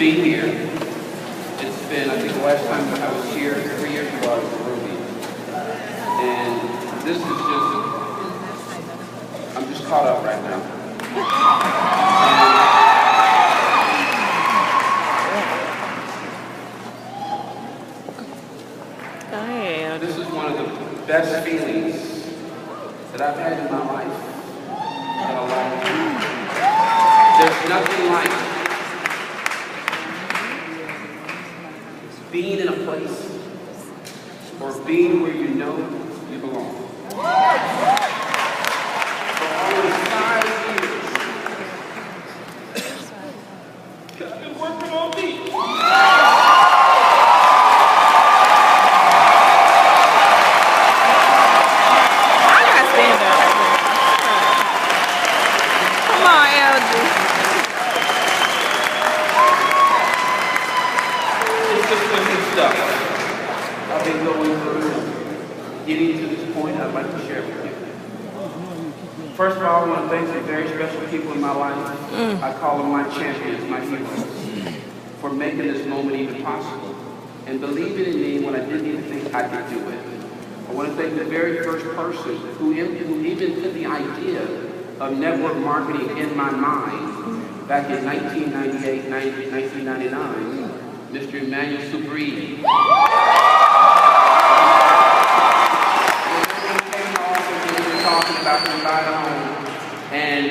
be here. It's been, I think the last time I was here 3 years ago, I was in Ruby. And this is just, I'm just caught up right now. And this is one of the best feelings that I've had in my life in a long time. There's nothing like being in a place or being where you know you belong. For almost 5 years, I've been working on me. I've been going through getting to this point I'd like to share with you. First of all, I want to thank some very special people in my life. I call them my champions, my heroes, for making this moment even possible and believing in me when I didn't even think I could do it. I want to thank the very first person who even put the idea of network marketing in my mind back in 1998, 1999. Mr. Emmanuel Subri. Talking about the buy a home, and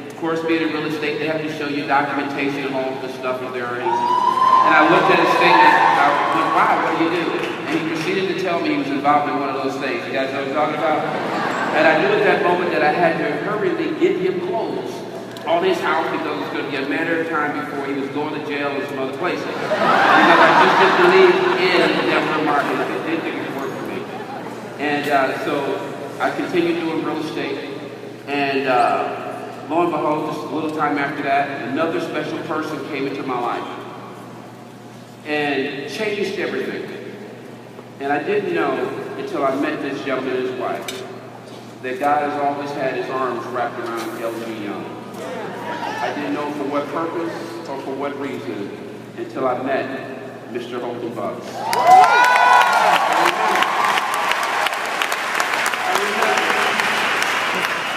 of course, being in real estate, they have to show you documentation of all the stuff of their earnings. And I looked at his statement. I went, "Wow, what do you do?" And he proceeded to tell me he was involved in one of those things. You guys know what I'm talking about? And I knew at that moment that I had to hurriedly get him clothes on his house because it was going to be a matter of time before he was going to jail and some other places. Because I just didn't believe in network marketing. I didn't think it would work for me. And so I continued doing real estate. And lo and behold, just a little time after that, another special person came into my life and changed everything. And I didn't know until I met this gentleman and his wife that God has always had his arms wrapped around Elgie Young. I didn't know for what purpose or for what reason until I met Mr. Holden Bucks.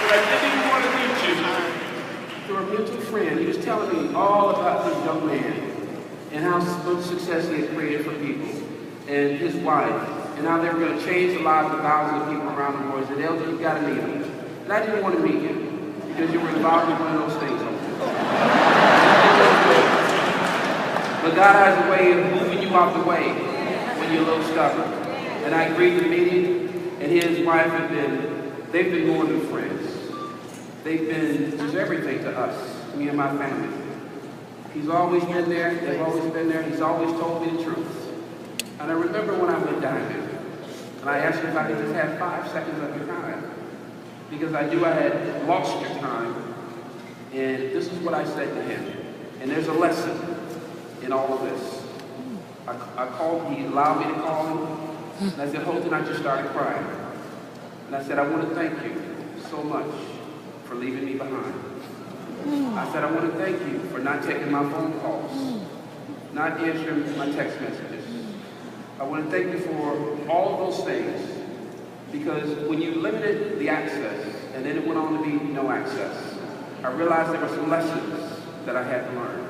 I didn't even want to meet you. Through a mutual friend, he was telling me all about this young man and how much success he had created for people and his wife and how they were going to change the lives of thousands of people around the world. He said, "Elgie, you got to meet him." And I didn't want to meet him because you were involved in one of those things. But God has a way of moving you out the way when you're a little stubborn. And I agreed to meet him, and he and his wife they've been more than friends. They've been just everything to us, to me and my family. He's always been there, they've always been there, he's always told me the truth. And I remember when I went down there, and I asked him if I could just have 5 seconds of your time, because I knew I had lost your time. And this is what I said to him. And there's a lesson in all of this. I called, he allowed me to call him. And I said, "Holden," I just started crying. And I said, "I want to thank you so much for leaving me behind." I said, "I want to thank you for not taking my phone calls, not answering my text messages. I want to thank you for all of those things. Because when you limited the access, and then it went on to be no access, I realized there were some lessons that I had to learn.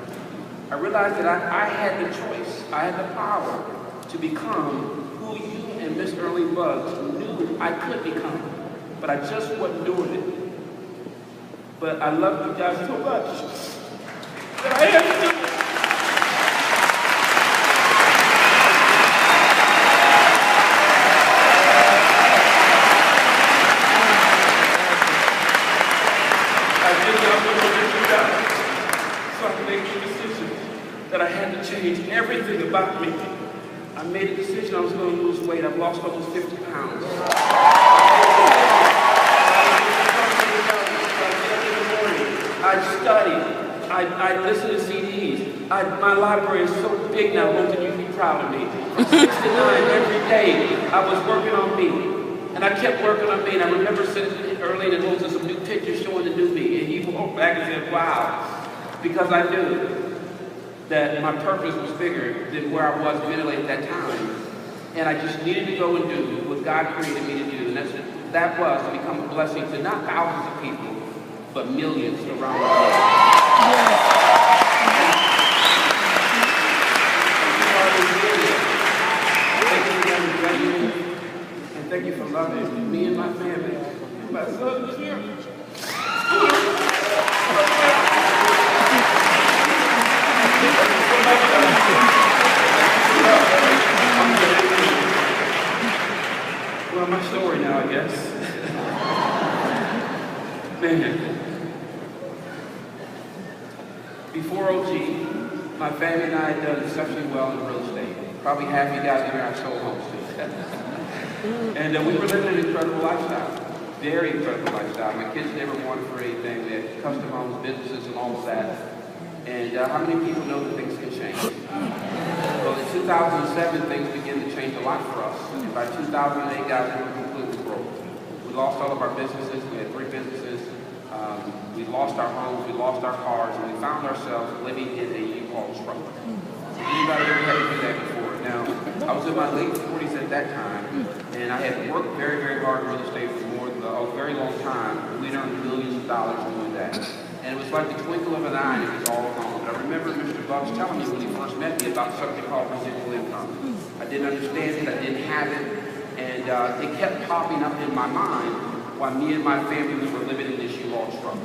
I realized that I had the choice, I had the power to become who you and Miss Erling Bugs knew I could become, but I just wasn't doing it. But I love you guys so much that I had to do it. That I had to change everything about me. I made a decision I was going to lose weight. I've lost almost 50 pounds. I studied. I listened to CDs. My library is so big now, Holden, you'd be proud of me. From 6 to 9 every day, I was working on me. And I kept working on me. And I remember sitting early and posting some new pictures showing the new me. And he walked back and said, "Wow." Because I knew that my purpose was bigger than where I was mentally at that time. And I just needed to go and do what God created me to do. And that was to become a blessing to not thousands of people, but millions around the world. Yes. And thank you for loving me and my family. My son is here. Well, my story now, I guess. Man. Before OG, my family and I had done exceptionally well in real estate. Probably half you guys here I sold homes to. And we were living an incredible lifestyle. Very incredible lifestyle. My kids never wanted for anything. They had custom homes, businesses, and all of that. And how many people know that things can change? Well, in 2007, things began to change a lot for us. And by 2008, guys, we were completely broke. We lost all of our businesses. We had 3 businesses. We lost our homes. We lost our cars. And we found ourselves living in a U-Haul truck. Anybody ever had to do that before? Now, I was in my late 40s at that time, and I had worked very, very hard in real estate for a very long time. We'd earned millions of dollars doing that. And it was like the twinkle of an eye, and it was all gone. But I remember Mr. Bucks telling me when he first met me about something called residual income. I didn't understand it, I didn't have it, and it kept popping up in my mind while me and my family were living in this U-Haul truck.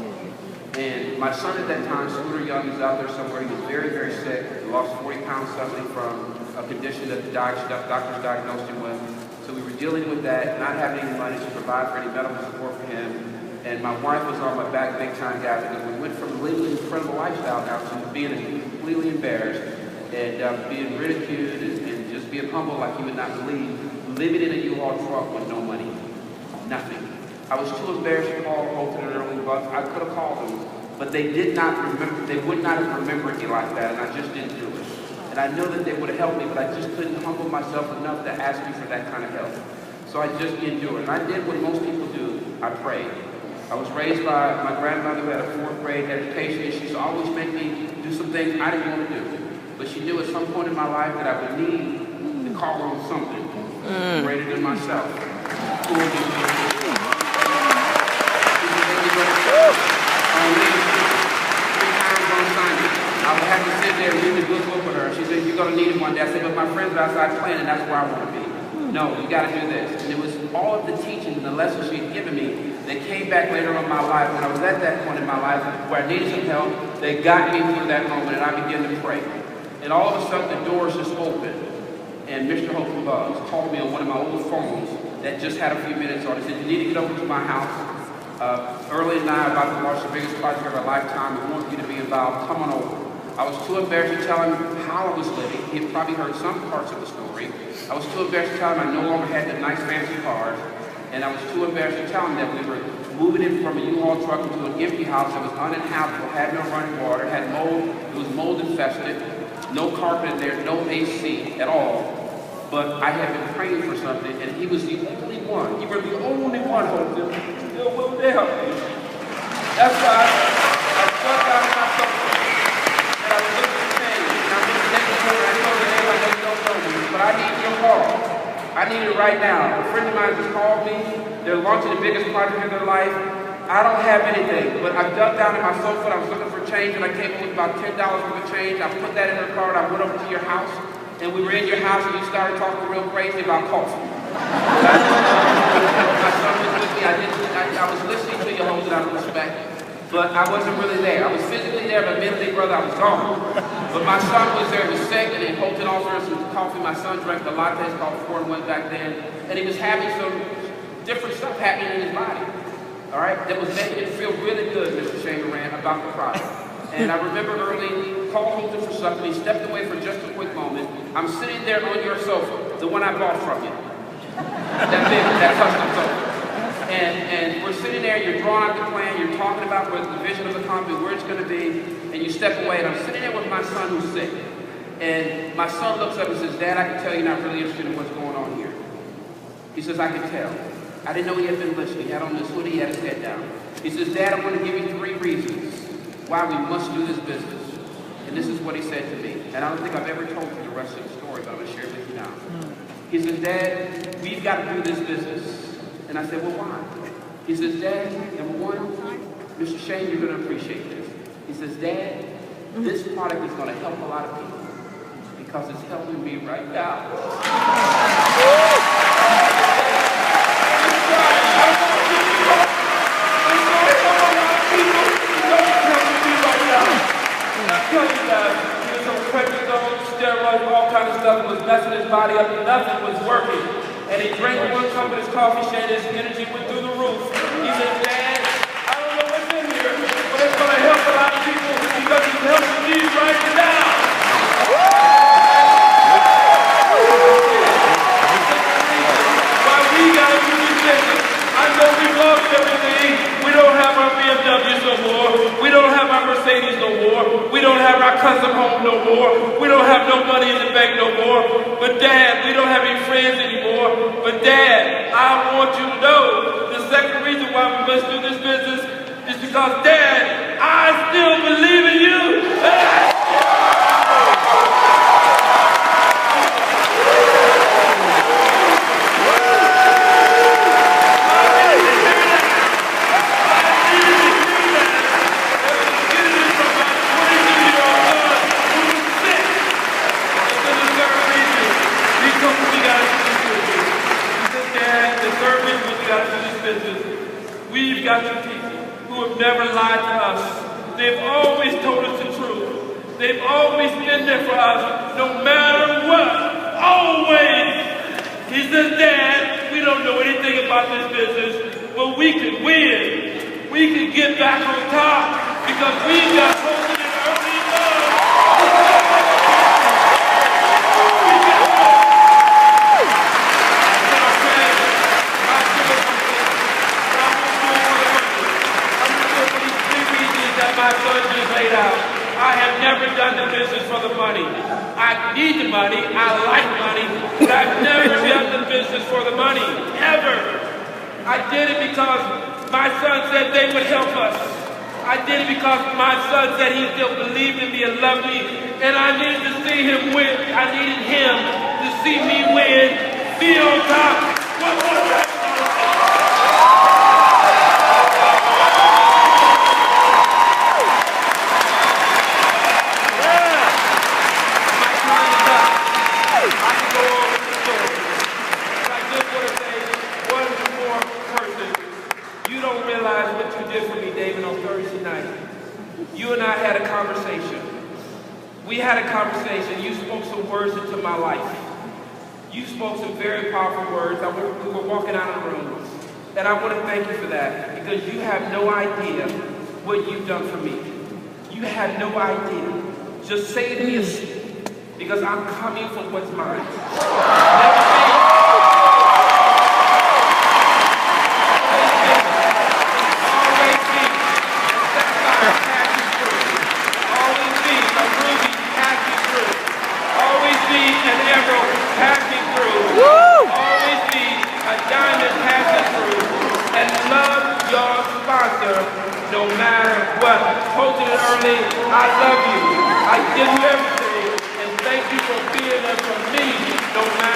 And my son at that time, Scooter Young, is out there somewhere. He was very, very sick. He lost 40 pounds suffering from a condition that the doctors diagnosed him with. So we were dealing with that, not having any money to provide for any medical support for him. And my wife was on my back big time, guys, because we went from living an incredible lifestyle now to being completely embarrassed and being ridiculed and just being humble like you would not believe, living in a U-Haul truck with no money, nothing. I was too embarrassed to call Holton and Early Bucks. I could have called them, but they did not remember. They would not have remembered me like that, and I just didn't do it. And I know that they would have helped me, but I just couldn't humble myself enough to ask me for that kind of help. So I just endured. And I did what most people do. I prayed. I was raised by my grandmother who had a 4th grade education, and she used to always make me do some things I didn't want to do. But she knew at some point in my life that I would need to call on something greater than myself. I would have to sit there and read the good book with her. She said, "You're going to need it one day." I said, "But my friends are outside playing, and that's where I want to be." No, you got to do this. And it was all of the teaching and the lessons she had given me that came back later on in my life when I was at that point in my life where I needed some help. They got me through that moment, and I began to pray. And all of a sudden, the doors just opened. And Mr. Holton Bugs called me on one of my old phones that just had a few minutes on it. He said, "You need to get over to my house. Early and I are about to launch the biggest project of our lifetime. We want you to be involved. Come on over." I was too embarrassed to tell him how I was living. He had probably heard some parts of the story. I was too embarrassed to tell him I no longer had the nice fancy cars. And I was too embarrassed to tell him that we were moving in from a U-Haul truck into an empty house that was uninhabitable, had no running water, had mold, it was mold infested, no carpet in there, no AC at all. But I had been praying for something, and he was the only one. You were the only one, Holton. Still will they help me. That's why I stuck out myself. And I was looking for change. And I was taking her, and I told her, "Hey, I know you don't know me, but I need your call. I need it right now." A friend of mine just called me. They're launching the biggest project in their life. I don't have anything, but I dug down in my sofa, and I was looking for change, and I came up with about $10 worth of change. I put that in her card. I went over to your house. And we were in your house and you started talking real crazy about coffee. My son was with me. I was listening to you, Holton, out of respect, but I wasn't really there. I was physically there, but mentally, brother, I was gone. But my son was there, he was sick, and then Holton offered us some coffee. My son drank the lattes called 4-in-1 back then, and he was having some different stuff happening in his body. All right? That was making him feel really good, Mr. Chamberlain, about the project. And I remember early, called Holton for something. He stepped away for just a quick moment. I'm sitting there on your sofa, the one I bought from you. That custom sofa. And we're sitting there, you're drawing out the plan, you're talking about what the vision of the company, where it's going to be, and you step away, and I'm sitting there with my son who's sick. And my son looks up and says, "Dad, I can tell you're not really interested in what's going on here." He says, "I can tell." I didn't know he had been listening. He had on his hoodie, he had his head down. He says, "Dad, I want to give you 3 reasons why we must do this business." And this is what he said to me. And I don't think I've ever told you the rest of the story, but I'm going to share it with you now. He says, Dad, we've got to do this business. And I said, well, why? He says, Dad, number one, Mr. Shane, you're going to appreciate this. He says, Dad, this product is going to help a lot of people because it's helping me right now. Steroids, all kind of stuff, was messing his body up, nothing was working. And he drank one cup of his coffee, Shane, his energy went through the roof. He said, Dad, I don't know what's in here, but it's going to help a lot of people because it's helping me right now. Why we got to do this business? I know we lost everything. We don't have our BMWs no more. We don't have our Mercedes no more. We don't have our custom home no more. We don't have no money in the bank no more. But Dad, we don't have any friends anymore. But Dad, I want you to know the second reason why we must do this business is because Dad, I still believe in you. We've got some people who have never lied to us. They've always told us the truth. They've always been there for us, no matter what. Always. He says, Dad, we don't know anything about this business, but we can win. We can get back on top because we got holding it early enough. My son just laid out. I have never done the business for the money. I need the money, I like money, but I've never done the business for the money, ever. I did it because my son said they would help us. I did it because my son said he still believed in me and loved me, and I needed to see him win. I needed him to see me win, be on top. One more time. You and I had a conversation. We had a conversation. You spoke some words into my life. You spoke some very powerful words. We were walking out of the room. And I want to thank you for that because you have no idea what you've done for me. You have no idea. Just say to me because I'm coming for what's mine. No matter what, posted it early, I love you. I give you everything, and thank you for being there for me, no matter